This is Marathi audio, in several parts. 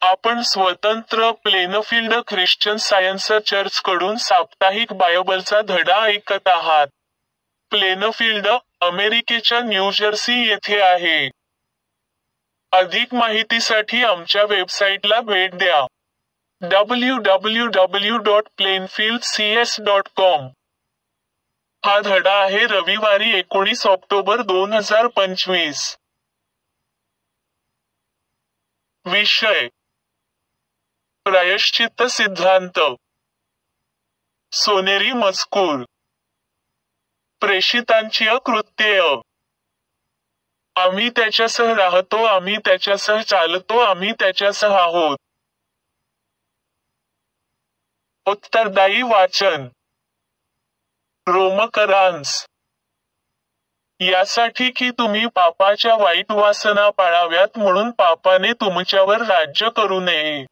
आपण स्वतंत्र प्लेनफील्ड ख्रिश्चन सायन्स चर्चकडून साप्ताहिक बायबलचा धडा ऐकत आहात. प्लेनफील्ड, अमेरिकेच्या न्यूजर्सी येथे आहे. अधिक माहितीसाठी आमच्या वेबसाईटला भेट द्या. www.plainfieldcs.com. हा धडा आहे रविवारी 19 ऑक्टोबर 2025. विषय: प्रायश्चित्त सिद्धांत. सोनेरी मजकूर. प्रेषितांची कृत्ये. आम्ही त्याच्यासह राहतो, आम्ही त्याच्यासह चालतो, आम्ही त्याच्यासह आहोत. उत्तरदायी वाचन. रोमकरांस. यासाठी की तुम्ही पापाच्या वाईट वासना पाळाव्यात म्हणून पापाने तुमच्यावर राज्य करू नये,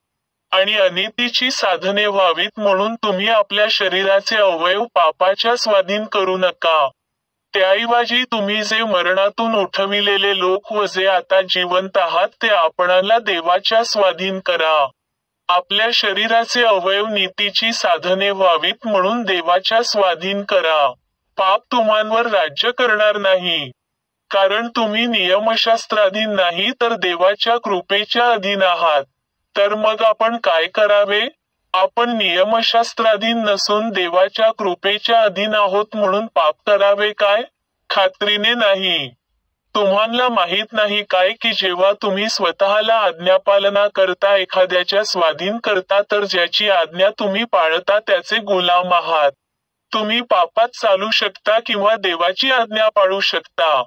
आणि अनितीची साधने व्हावीत म्हणून तुम्ही आपल्या शरीराचे अवयव पापाच्या स्वाधीन करू नका. त्याऐवजी तुम्ही जे मरणातून उठविलेले लोक व जे आता जिवंत आहात ते आपणाला देवाच्या स्वाधीन करा. आपल्या शरीराचे अवयव नीतीची साधने व्हावीत म्हणून देवाच्या स्वाधीन करा. पाप तुम्हांवर राज्य करणार नाही, कारण तुम्ही नियमशास्त्राधीन नाही तर देवाच्या कृपेच्या अधीन आहात. तर मग आपण काय करावे? आपण नियमशास्त्राधीन नसून देवाच्या कृपेच्या अधीन आहोत म्हणून पाप करावे काय? खात्रीने नाही. तुम्हाला माहित नाही काय की जेव्हा तुम्ही स्वतःला आज्ञापालना करता एखाद्याच्या स्वाधीन करता तर ज्याची आज्ञा तुम्ही पाळता त्याचे गुलाम आहात. तुम्ही पापात चालू शकता किंवा देवाची आज्ञा पाळू शकता.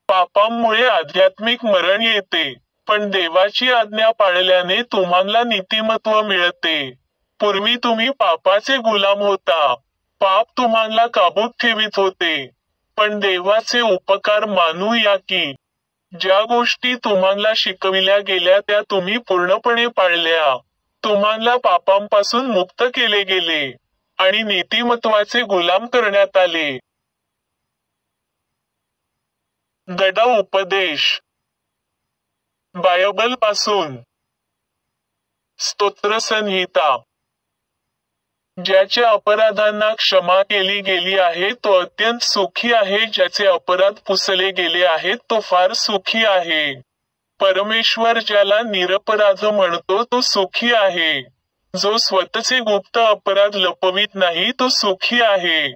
पापांमुळे आध्यात्मिक मरण येते, पण देवाची आज्ञा पाळल्याने तुम्हाला नीतिमत्व मिळते. पूर्वी तुम्ही पापाचे गुलाम होता. पाप तुम्हाला काबूत ठेवीत होते. पण देवाचे उपकार मानू या की ज्या गोष्टी तुम्हाला शिकविल्या गेल्या त्या तुम्ही पूर्णपणे पाळल्या. तुम्हाला पापांपासून मुक्त केले गेले आणि नीतिमत्वाचे गुलाम करण्यात आले. धडा उपदेश. बायबलपासून. स्तोत्रसंहिता. ज्याच्या अपराधांना क्षमा केली गेली आहे तो अत्यंत सुखी आहे, ज्याचे अपराध पुसले गेले आहेत तो फार सुखी आहे. परमेश्वर ज्याला निरपराध म्हणतो तो सुखी आहे. जो स्वतःचे गुप्त अपराध लपवित नाही तो सुखी आहे.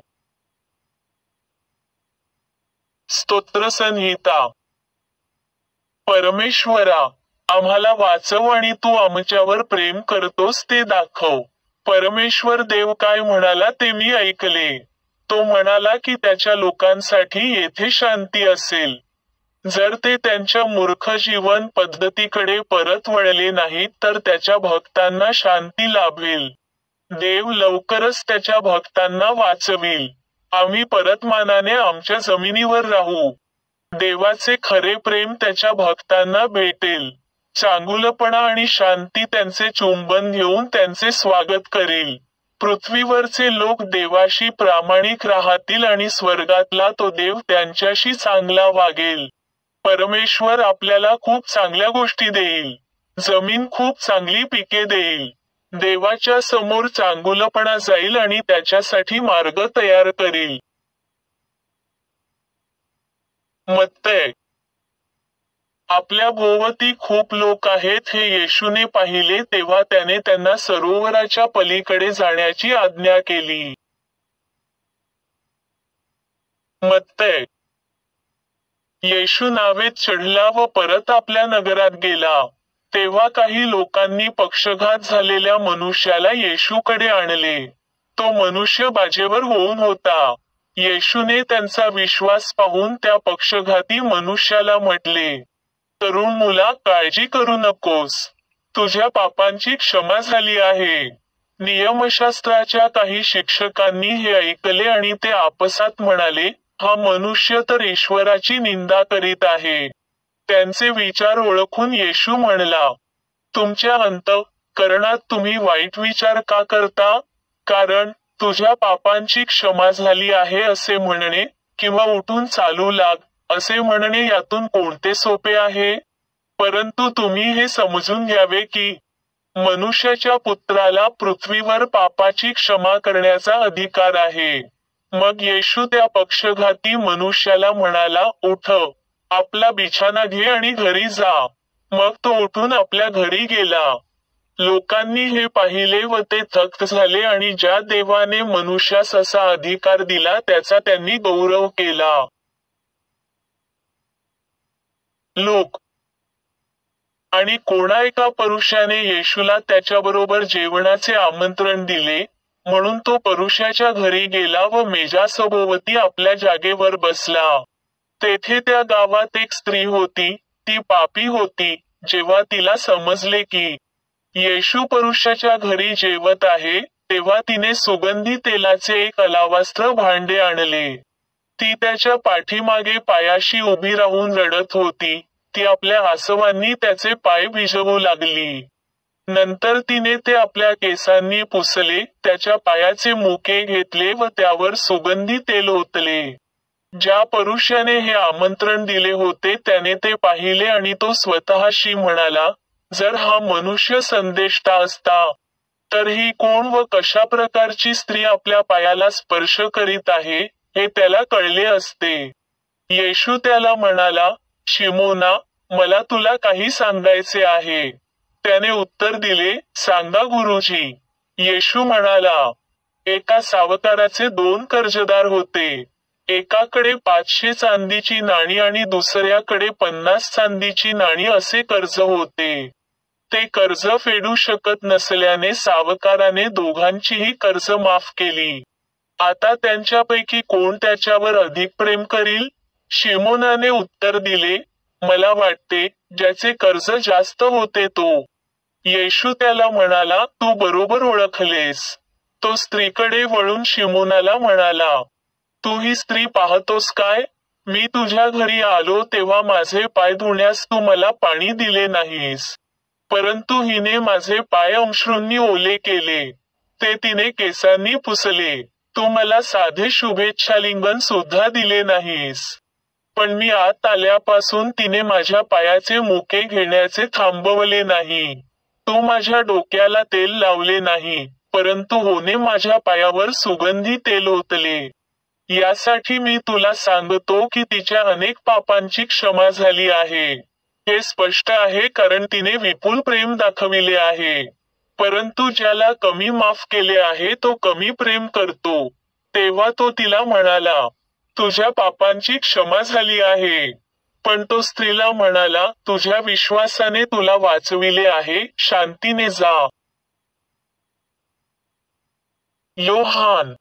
स्तोत्रसंहिता. परमेश्वरा, आम्हाला वाचव आणि तू आमच्यावर प्रेम करतोस ते दाखव. परमेश्वर देव काय म्हणाला ते मी ऐकले. तो म्हणाला की त्याच्या लोकांसाठी येथे शांती असेल, जर ते त्यांच्या मूर्ख जीवन पद्धतीकडे परत वळले नाहीत तर त्याच्या भक्तांना शांती लाभेल. देव लवकरच त्याच्या भक्तांना वाचवील. आम्ही परतमानाने आमच्या जमिनीवर राहू. देवाचे खरे प्रेम त्याच्या भक्तांना भेटेल. चांगुलपणा आणि शांती त्यांचे चुंबन घेऊन त्यांचे स्वागत करील. पृथ्वीवरचे लोक देवाशी प्रामाणिक राहतील आणि स्वर्गातला तो देव त्यांच्याशी चांगला वागेल. परमेश्वर आपल्याला खूप चांगल्या गोष्टी देईल. जमीन खूप चांगली पिके देईल. देवाच्या समोर चांगुलपणा जाईल आणि त्याच्यासाठी मार्ग तयार करील. मत्तय. आपल्या भोवती खूप लोक आहेत हे येशूने पाहिले तेव्हा त्याने त्यांना सरोवराच्या पलीकडे जाण्याची आज्ञा केली. मत्तय. येशू नावेत चढला व परत आपल्या नगरात गेला. तेव्हा काही लोकांनी पक्षघात झालेल्या मनुष्याला येशूकडे आणले. तो मनुष्य बाजेवर होऊन होता. येशूने त्यांचा विश्वास पाहून त्या पक्षघाती मनुष्याला म्हटले, तरुण मुला, काळजी करू नकोस. तुझ्या पापांची क्षमा झाली आहे. नियमशास्त्राच्या काही शिक्षकांनी हे ऐकले आणि ते आपसात म्हणाले, हा मनुष्य तर ईश्वराची निंदा करीत आहे. त्यांचे विचार ओळखून येशू म्हणला, तुमच्या अंतःकरणात तुम्ही वाईट विचार का करता? कारण तुझ्या पापांची क्षमा झाली आहे असे म्हणणे किंवा उठून चालू लाग असे म्हणणे यातून कोणते सोपे आहे? परंतु तुम्ही हे समजून घ्यावे की मनुष्याच्या पुत्राला पृथ्वीवर पापाची क्षमा करण्याचा अधिकार आहे. मग येशू त्या पक्षघाती मनुष्याला म्हणाला, उठ, आपला बिछाना घे आणि घरी जा. मग तो उठून आपल्या घरी गेला. लोकांनी हे पाहिले व ते थक्क झाले आणि ज्या देवाने मनुष्यास असा अधिकार दिला त्याचा त्यांनी गौरव केला. लोक आणि कोणा एका पुरुषाने येशूला त्याच्याबरोबर जेवणाचे आमंत्रण दिले, म्हणून तो पुरुषाच्या घरी गेला व मेजासभोवती आपल्या जागेवर बसला. तेथे त्या गावात एक स्त्री होती, ती पापी होती. जेव्हा तिला समजले की येशू पुरुषाच्या घरी जेवत आहे, तेव्हा तिने सुगंधी तेलाचे एक अलावास्त्र भांडे आणले. ती त्याच्या पाठीमागे पायाशी उभी राहून रडत होती. ती आपल्या आसवांनी त्याचे पाय भिजवू लागली. नंतर तिने ते आपल्या केसांनी पुसले, त्याच्या पायाचे मुके घेतले व त्यावर सुगंधी तेल ओतले. ज्या पुरुषाने हे आमंत्रण दिले होते त्याने ते पाहिले आणि तो स्वतःशी म्हणाला, जर हा मनुष्य संदेष्टा असता तर ही कोण व कशा प्रकारची स्त्री आपल्या पायाला स्पर्श करीत आहे हे त्याला कळले असते. येशू त्याला म्हणाला, शिमोना, मला तुला काही सांगायचे आहे. त्याने उत्तर दिले, सांगा गुरुजी. येशू म्हणाला, एका सावकाराचे 2 कर्जदार होते. एकाकडे 500 चांदीची नाणी आणि दुसऱ्याकडे 50 चांदीची नाणी असे कर्ज होते. ते कर्ज फेडू शकत नसल्याने सावकाराने दोघांचीही कर्ज माफ केली. आता त्यांच्यापैकी कोण त्याच्यावर अधिक प्रेम करील? शिमोनाने उत्तर दिले, मला वाटते, ज्याचे कर्ज जास्त होते तो. येशू त्याला म्हणाला, तू बरोबर ओळखलेस. तो स्त्रीकडे वळून शिमोनाला म्हणाला, तू ही स्त्री पाहतोस काय? मी तुझ्या घरी आलो तेव्हा माझे पाय धुण्यास तू मला पाणी दिले नाहीस, परंतु हिने माझे पाय अश्रूंनी ओले केले. ते तिने केसांनी पुसले. तू मला साधे शुभेच्छालिंगन सुद्धा दिले नाहीस. पण मी आत आल्यापासून तिने माझ्या पायाचे मुके घेण्याचे थांबवले नाही. तू माझ्या डोक्याला तेल लावले नाही, परंतु होने माझ्या पायावर सुगंधी तेल ओतले. यासाठी मी तुला सांगतो की तिच्या अनेक पापांची क्षमा झाली आहे. हे स्पष्ट आहे कारण तिने विपुल प्रेम दाखविले आहे. परंतु ज्याला कमी माफ केले आहे तो कमी प्रेम करतो. तेव्हा तो तिला म्हणाला, तुझ्या पापांची क्षमा झाली आहे. पण तो स्त्रीला म्हणाला, तुझ्या विश्वासाने तुला वाचविले आहे, शांतीने जा. योहान.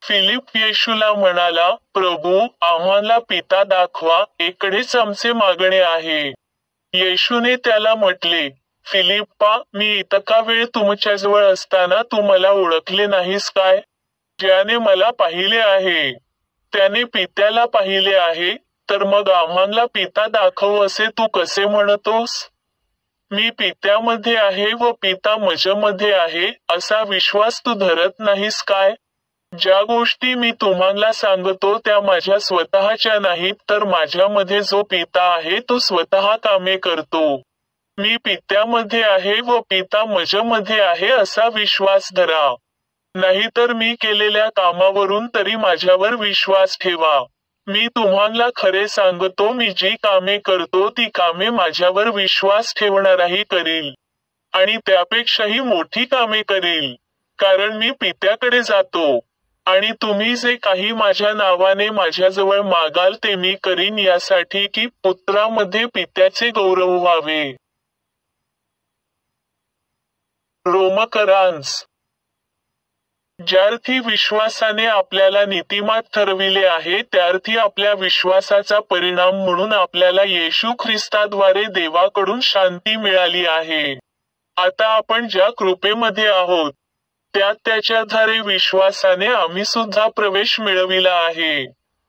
फिलिप येशूला म्हणाला, प्रभू, आम्हाला पिता दाखवा, एकडेच आमचे मागणे आहे. येशूने त्याला म्हटले, फिलिप्पा, मी इतका वेळ तुमच्याजवळ असताना तू मला ओळखले नाहीस काय? ज्याने मला पाहिले आहे त्याने पित्याला पाहिले आहे, तर मग आम्हाला पिता दाखव असे तू कसे म्हणतोस? मी पित्यामध्ये आहे व पिता माझ्यामध्ये आहे असा विश्वास तू धरत नाहीस काय? ज्या गोष्टी मी तुम्हाला सांगतो त्या माझ्या स्वतःच्या नाहीत, तर माझ्यामध्ये जो पिता आहे तो स्वतः कामे करतो. मी पित्यामध्ये आहे व पिता माझ्यामध्ये आहे असा विश्वास धरा. नाहीतर मी केलेल्या कामावरून तरी माझ्यावर विश्वास ठेवा. मी तुम्हाला खरे सांगतो, मी जी कामे करतो ती कामे माझ्यावर विश्वास ठेवणाराही करील, आणि त्यापेक्षाही मोठी कामे करील, कारण मी पित्याकडे जातो. आणि तुम्ही जे काही माझ्या नावाने माझ्याजवळ मागाल ते मी करीन, यासाठी की पुत्रामध्ये पित्याचे गौरव व्हावे. रोमकरांस. ज्यार्थी विश्वासाने आपल्याला नीतिमान ठरविले आहे त्यार्थी आपल्या विश्वासाचा परिणाम म्हणून आपल्याला येशू ख्रिस्ताद्वारे देवाकडून शांती मिळाली आहे. आता आपण ज्या कृपेमध्ये आहोत त्यात त्याच्याद्वारे विश्वासाने आम्ही सुद्धा प्रवेश मिळविला आहे,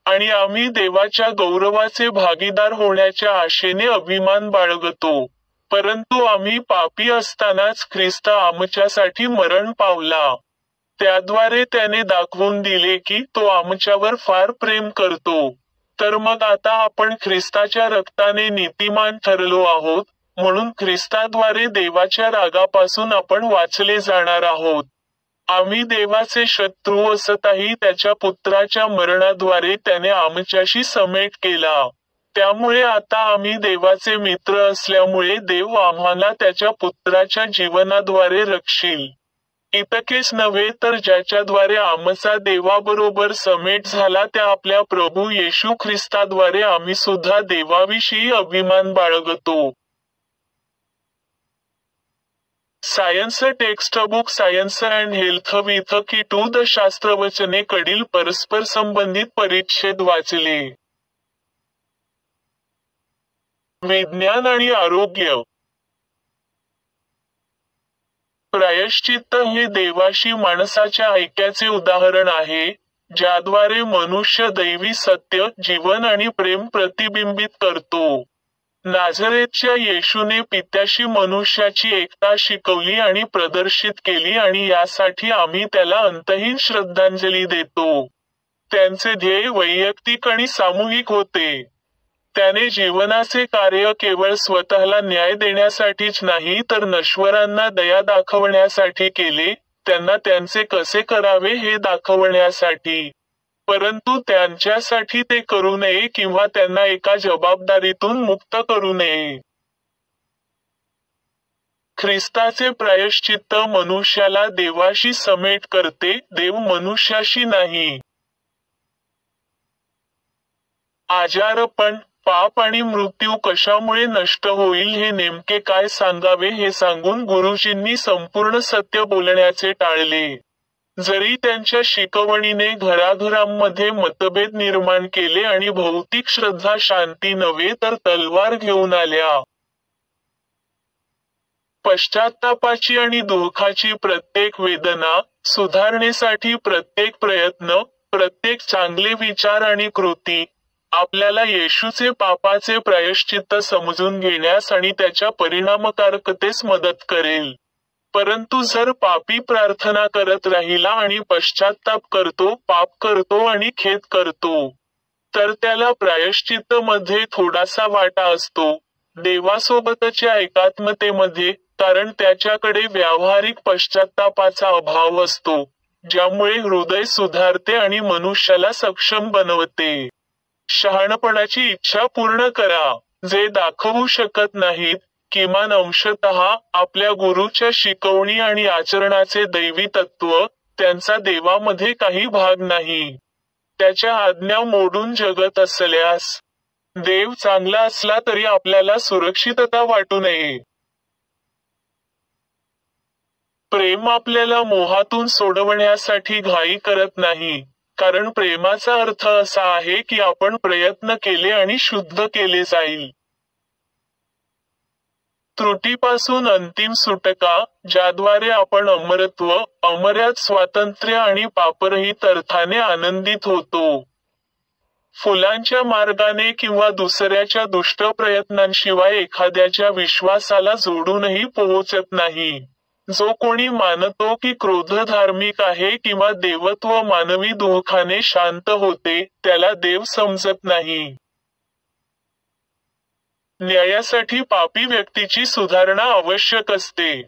आणि आम्ही देवाच्या गौरवाचे भागीदार होण्याच्या आशेने अभिमान बाळगतो. परंतु आम्ही पापी असतानाच ख्रिस्त आमच्यासाठी मरण पावला. त्याद्वारे त्याने दाखवून दिले की तो आमच्यावर फार प्रेम करतो. तर मग आता आपण ख्रिस्ताच्या रक्ताने नीतिमान ठरलो आहोत, म्हणून ख्रिस्ताद्वारे देवाच्या रागापासून आपण वाचले जाणार आहोत. आम्ही देवाचे शत्रू असताही त्याच्या पुत्राच्या मरणाद्वारे त्याने आमच्याशी समेट केला. त्यामुळे आता आम्ही देवाचे मित्र असल्यामुळे देव आम्हाला त्याच्या पुत्राच्या जीवनाद्वारे रक्षील. इतकेच नव्हे तर ज्याच्याद्वारे आमचा देवाबरोबर समेट झाला त्या आपल्या प्रभू येशू ख्रिस्ताद्वारे आम्ही सुद्धा देवाविषयी अभिमान बाळगतो. Science textbook science and health with की टू द शास्त्रवचने कडील परस्पर संबंधित परिच्छेद वाचले. विज्ञान आणि आरोग्य. प्रायश्चित्त हे देवाशी माणसाच्या ऐक्याचे उदाहरण आहे, ज्याद्वारे मनुष्य दैवी सत्य, जीवन आणि प्रेम प्रतिबिंबित करतो. नाझरेतच्या येशूने पित्याशी मनुष्याची एकता शिकवली आणि प्रदर्शित केली आणि यासाठी आम्ही त्याला अंतहीन श्रद्धांजली देतो. त्यांचे ध्येय वैयक्तिक आणि सामूहिक होते. त्याने जीवनाचे कार्य केवळ स्वतःला न्याय देण्यासाठीच नाही तर नश्वरांना दया दाखवण्यासाठी केले, त्यांना त्यांचे कसे करावे हे दाखवण्यासाठी. परंतु त्यांच्यासाठी ते करू नये किंवा त्यांना एका जबाबदारीतून मुक्त करू नये. ख्रिस्ताचे प्रायश्चित्त मनुष्याला देवाशी समेट करते, देव मनुष्याशी नाही. आजारपण, पाप आणि मृत्यू कशामुळे नष्ट होईल हे नेमके काय सांगावे हे सांगून गुरुजींनी संपूर्ण सत्य बोलण्याचे टाळले. जरी त्यांच्या शिकवणीने घराघरांमध्ये मतभेद निर्माण केले आणि भौतिक श्रद्धा शांती नव्हे तर तलवार घेऊन आल्या. पश्चात्तापाची आणि दुःखाची प्रत्येक वेदना, सुधारणेसाठी प्रत्येक प्रयत्न, प्रत्येक चांगले विचार आणि कृती, आपल्याला येशूचे पापाचे प्रायश्चित्त समजून घेण्यास आणि त्याच्या परिणामकारकतेस मदत करेल. परंतु जर पापी प्रार्थना करत राहिला आणि पश्चात्ताप करतो, पाप करतो आणि खेद करतो, तर त्याला प्रायश्चित्त मध्ये थोडासा वाटा असतो, देवासोबतच्या एकात्मतेमध्ये, कारण त्याच्याकडे व्यावहारिक पश्चात्तापाचा अभाव असतो, ज्यामुळे हृदय सुधारते आणि मनुष्याला सक्षम बनवते. शहाणपणाची इच्छा पूर्ण करा. जे दाखवू शकत नाहीत, किमान अंशतः, आपल्या गुरुच्या शिकवणी आणि आचरणाचे दैवी तत्त्व, त्यांचा देवामध्ये काही भाग नाही. त्याच्या आज्ञा मोडून जगत असल्यास, देव चांगला असला तरी आपल्याला सुरक्षितता वाटू नये. प्रेम आपल्याला मोहातून सोडवण्यासाठी घाई करत नाही, कारण प्रेमाचा अर्थ असा आहे की आपण प्रयत्न केले आणि शुद्ध केले जाईल. त्रुटीपासून अंतिम सुटका, ज्याद्वारे आपण अमरत्व, अमर्याद स्वातंत्र्य आणि पापरहित अर्थाने आनंदित होतो. फुलांच्या मार्गाने किंवा दुसऱ्याच्या दुष्ट प्रयत्नांशिवाय एखाद्याच्या विश्वासाला जोडूनही पोहोचत नाही. जो कोणी मानतो की क्रोध धार्मिक आहे किंवा देवत्व मानवी दुःखाने शांत होते, त्याला देव समजत नाही. न्यायासाठी पापी व्यक्तीची सुधारणा आवश्यक असते.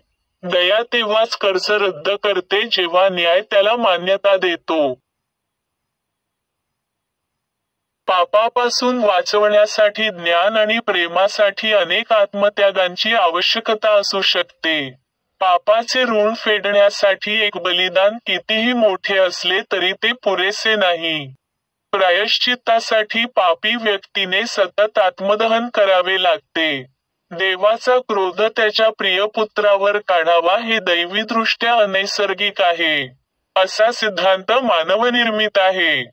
दया तेव्हाच कर्ज रद्द करते जेव्हा न्याय त्याला मान्यता देतो. पापापासून वाचवण्यासाठी ज्ञान आणि प्रेमासाठी अनेक आत्मत्यागांची आवश्यकता असू शकते. पापाचे ऋण फेडण्यासाठी एक बलिदान कितीही मोठे असले तरी ते पुरेसे नाही. प्रायश्चित्तासाठी पापी व्यक्तीने सतत आत्मदहन करावे लागते. देवाचा क्रोध त्याच्या प्रियपुत्रावर काढावा हे दैवीदृष्ट्या अनैसर्गिक आहे. असा सिद्धांत मानवनिर्मित आहे.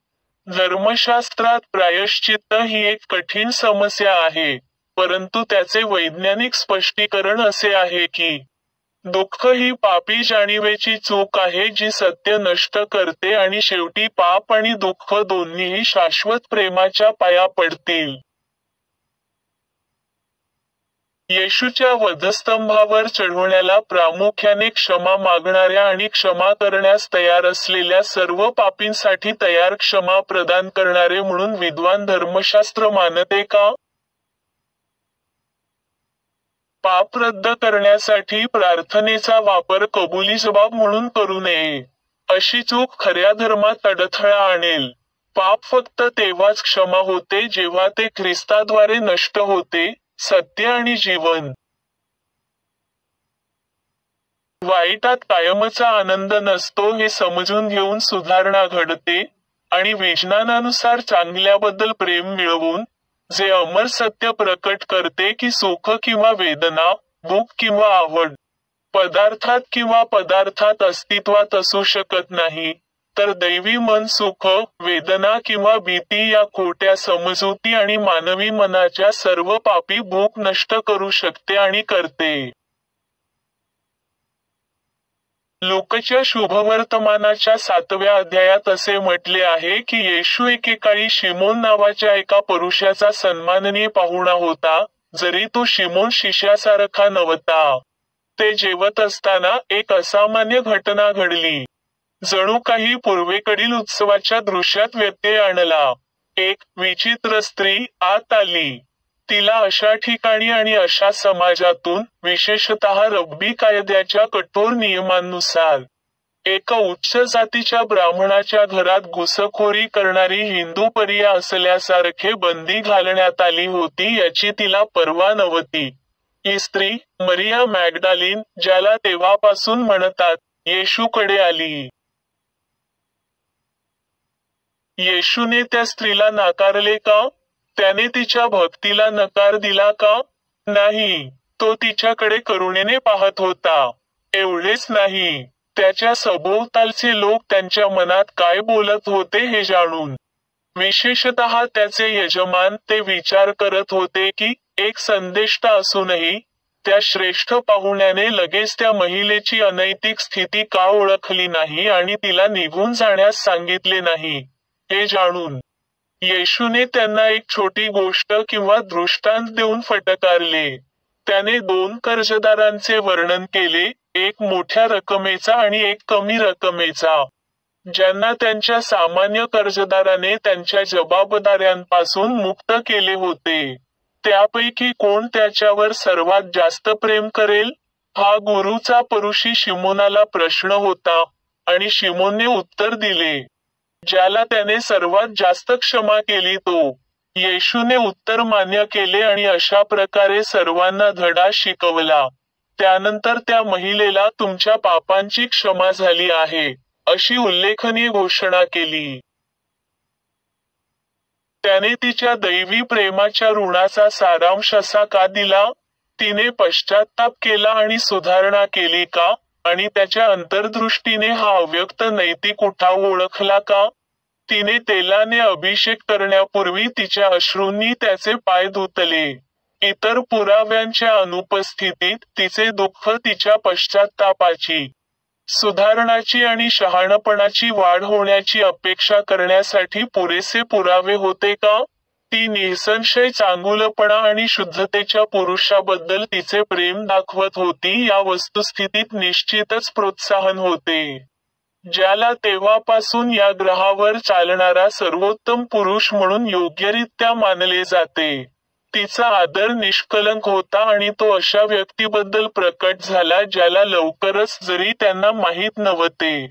धर्मशास्त्रात प्रायश्चित्त ही एक कठीण समस्या आहे, परंतु त्याचे वैज्ञानिक स्पष्टीकरण असे आहे की दुःख ही पापी जाणीवेची चूक आहे जी सत्य नष्ट करते आणि शेवटी पाप आणि दुःख दोन्हीही शाश्वत प्रेमाच्या पाया पडतील. येशूच्या वधस्तंभावर चढवण्याला प्रामुख्याने क्षमा मागणाऱ्या आणि क्षमा करण्यास तयार असलेल्या सर्व पापींसाठी तयार क्षमा प्रदान करणारे म्हणून विद्वान धर्मशास्त्र मानते का? पाप रद्द करण्यासाठी प्रार्थनेचा वापर कबुली जबाब म्हणून करू नये. अशी चूक खऱ्या धर्मात अडथळा आणेल. पाप फक्त तेव्हाच क्षमा होते जेव्हा ते ख्रिस्ताद्वारे नष्ट होते, सत्य आणि जीवन. वाईटात कायमचा आनंद नसतो हे समजून घेऊन सुधारणा घडते, आणि विज्ञानानुसार चांगल्याबद्दल प्रेम मिळवून, जे अमर सत्य प्रकट करते की सुख किंवा वेदना, भूक किंवा आवड, पदार्थात किंवा पदार्थात अस्तित्वात असू शकत नाही, तर दैवी मन सुख, वेदना किंवा भीती या खोट्या समजुती आणि मानवी मनाच्या सर्व पापी भूक नष्ट करू शकते आणि करते. लूकाच्या शुभवर्तमानाच्या 7व्या अध्यायात असे म्हटले आहे की येशू एकेकाळी शिमोन नावाच्या एका पुरुषाचा सन्माननीय पाहुणा होता, जरी तो शिमोन शिष्यासारखा नव्हता. ते जेवत असताना एक असामान्य घटना घडली. जणू काही पूर्वेकडील उत्सवाच्या दृश्यात व्यत्यय आणला. एक विचित्र स्त्री आत आली. तिला अशा ठिकाणी आणि अशा समाजातून, विशेषतः रब्बी कायद्याच्या कठोर नियमांनुसार, एका उच्च जातीच्या ब्राह्मणाच्या घरात घुसखोरी करणारी हिंदू परिया असल्यासारखे बंदी घालण्यात आली होती याची तिला पर्वा नव्हती. ही स्त्री, मरिया मॅग्डालिन, ज्याला तेव्हापासून म्हणतात, येशूकडे आली. येशूने त्या स्त्रीला नाकारले का? त्याने तिच्या भक्तीला नकार दिला का? नाही. तो तिच्याकडे करुणेने पाहत होता. एवढेच नाही, त्याच्या सभोवतालचे लोक त्यांच्या मनात काय बोलत होते हे जाणून, विशेषतः त्याचे यजमान, ते विचार करत होते की, एक संदेष्टा असूनही, त्या श्रेष्ठ पाहुण्याने लगेच त्या महिलेची अनैतिक स्थिती का ओळखली नाही आणि तिला निघून जाण्यास सांगितले नाही, हे जाणून, येशूने त्यांना एक छोटी गोष्ट किंवा दृष्टांत देऊन फटकारले. त्याने 2 कर्जदारांचे वर्णन केले, एक मोठ्या रकमेचा आणि एक कमी रकमेचा, ज्यांना त्यांच्या सामान्य कर्जदाराने त्यांच्या जबाबदाऱ्यांपासून मुक्त केले होते. त्यापैकी कोण त्याच्यावर सर्वात जास्त प्रेम करेल? हा गुरुचा परुषी शिमोनाला प्रश्न होता, आणि शिमोनने उत्तर दिले, ज्याला त्याने सर्वात जास्त क्षमा केली तो. येशूने उत्तर मान्य केले आणि अशा प्रकारे सर्वांना धडा शिकवला. त्यानंतर त्या महिलेला तुमच्या पापांची क्षमा झाली आहे, अशी उल्लेखनीय घोषणा केली. त्याने तिच्या दैवी प्रेमाच्या ऋणाचा सारांश असा का दिला? तिने पश्चात्ताप केला आणि सुधारणा केली का? आणि त्याच्या अंतर्दृष्टीने हा अव्यक्त नैतिक उठाव ओळखला का? तिने तेलाने अभिषेक करण्यापूर्वी तिच्या अश्रूंनी त्याचे पाय धुतले. इतर पुराव्यांच्या अनुपस्थितीत तिचे दुःख तिच्या पश्चात्तापाची, सुधारणाची आणि शहाणपणाची वाढ होण्याची अपेक्षा करण्यासाठी पुरेसे पुरावे होते का? ती निःसंशय चांगुलपणा आणि शुद्धतेच्या पुरुषाबद्दल तिचे प्रेम दाखवत होती. या वस्तुस्थितीत निश्चितच प्रोत्साहन होते, ज्याला तेव्हापासून या ग्रहावर चालणारा सर्वोत्तम पुरुष म्हणून योग्यरित्या मानले जाते. तिचा आदर निष्कलंक होता आणि तो अशा व्यक्तीबद्दल प्रकट झाला ज्याला लवकरच, जरी त्यांना माहीत नव्हते,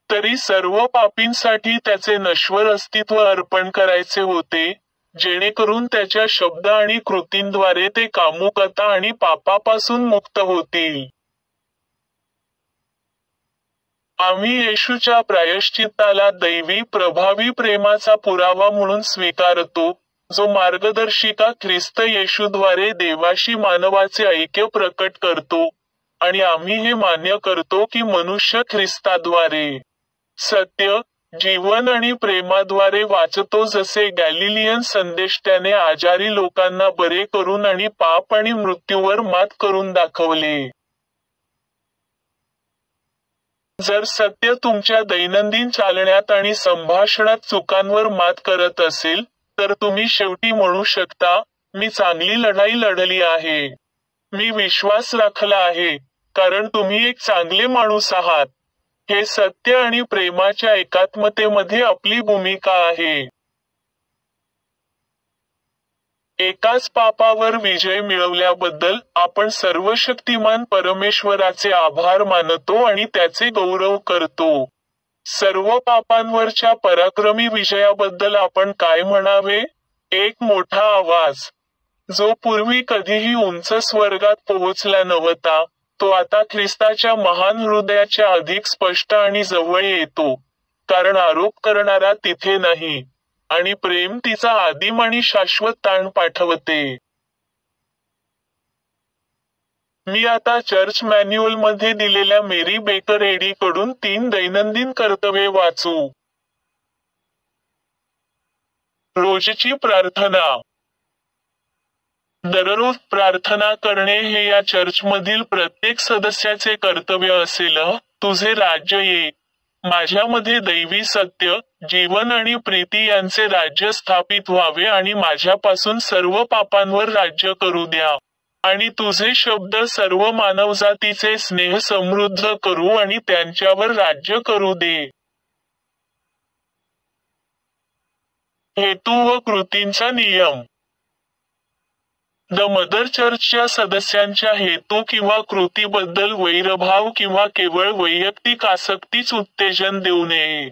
तरी सर्व पापींसाठी त्याचे नश्वर अस्तित्व अर्पण करायचे होते, जेणेकरून त्याच्या शब्द आणि कृतींद्वारे ते कामुकता आणि पापापासून मुक्त होतील. आम्ही येशूच्या प्रायश्चित्ताला दैवी प्रभावी प्रेमाचा पुरावा म्हणून स्वीकारतो, जो मार्गदर्शिका ख्रिस्त येशूद्वारे देवाशी मानवाचे ऐक्य प्रकट करतो, आणि आम्ही हे मान्य करतो की मनुष्य ख्रिस्ताद्वारे सत्य, जीवन आणि प्रेमाद्वारे वाचतो, जसे गॅलिलियन संदेष्ट्याने आजारी लोकांना बरे करून आणि पाप आणि मृत्यूवर मात करून दाखवले. जर सत्य तुमच्या दैनंदिन चालण्यात आणि संभाषणात चुकांवर मात करत असेल, तर तुम्ही शेवटी म्हणू शकता, मी चांगली लढाई लढली आहे. मी विश्वास राखला आहे, कारण तुम्ही एक चांगले माणूस आहात. हे सत्य आणि प्रेमाच्या एकात्मतेमध्ये आपली भूमिका आहे. एकाच पापावर विजय मिळवल्याबद्दल आपण सर्वशक्तिमान परमेश्वराचे आभार मानतो आणि त्याचे गौरव करतो. सर्व पापांवरच्या पराक्रमी विजयाबद्दल आपण काय म्हणावे? एक मोठा आवाज, जो पूर्वी कधीही उंच स्वर्गात पोहोचला नव्हता, तो आता ख्रिस्ताच्या महान हृदयाच्या अधिक स्पष्ट आणि जवळ येतो. कारण आरोप करणारा तिथे नाही, आणि प्रेम तिचा आदिम आणि शाश्वत ताण पाठवते. मी आता चर्च मॅन्युअलमध्ये दिलेल्या मेरी बेकर एडी कडून 3 दैनंदिन कर्तव्ये वाचू. रोजची प्रार्थना. दररोज प्रार्थना करणे हे या चर्चमधील प्रत्येक सदस्याचे कर्तव्य असेल. तुझे राज्य ये. माझ्यामध्ये दैवी सत्य, जीवन आणि प्रीती यांचे राज्य स्थापित व्हावे आणि माझ्यापासून सर्व पापांवर राज्य करू द्या. आणि तुझे शब्द सर्व मानवजातीचे स्नेह समृद्ध करू आणि त्यांच्यावर राज्य करू दे. हेतू व कृतींचा नियम. द मदर चर्चच्या सदस्यांच्या हेतू किंवा कृतीबद्दल वैरभाव किंवा केवळ वैयक्तिक आसक्तीच उत्तेजन देऊ नये.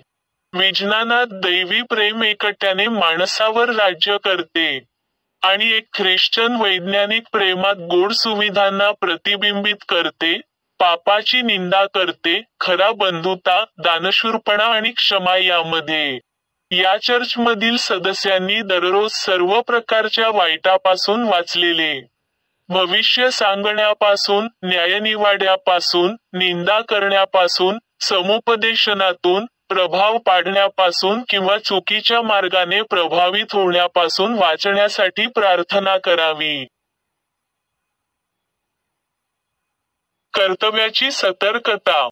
विज्ञानात दैवी प्रेम एकट्याने माणसावर राज्य करते, आणि एक ख्रिश्चन वैज्ञानिक प्रेमात गोड सुविधांना प्रतिबिंबित करते, पापाची निंदा करते, खरा बंधुता, दानशूरपणा आणि क्षमा यामध्ये. या चर्चमधील सदस्यांनी दररोज सर्व प्रकारच्या वाईटापासून वाचलेले. भविष्य सांगण्यापासून, न्यायनिवाड्यापासून, निंदा करण्यापासून, समुपदेशनातून, प्रभाव पाडण्यापासून किंवा चुकीच्या मार्गाने प्रभावित होण्यापासून वाचण्यासाठी प्रार्थना करावी. कर्तव्याची सतर्कता.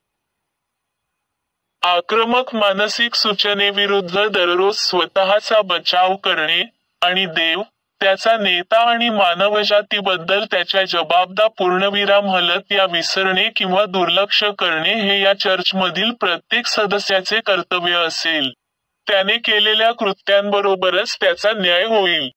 आक्रमक मानसिक सूचनेविरुद्ध दररोज स्वतःचा बचाव करणे, आणि देव, त्याचा नेता आणि मानवजातीबद्दल त्याच्या जबाबदा पूर्णविराम हलत या विसरणे किंवा दुर्लक्ष करणे हे या चर्चमधील प्रत्येक सदस्याचे कर्तव्य असेल. त्याने केलेल्या कृत्यांबरोबरच त्याचा न्याय होईल.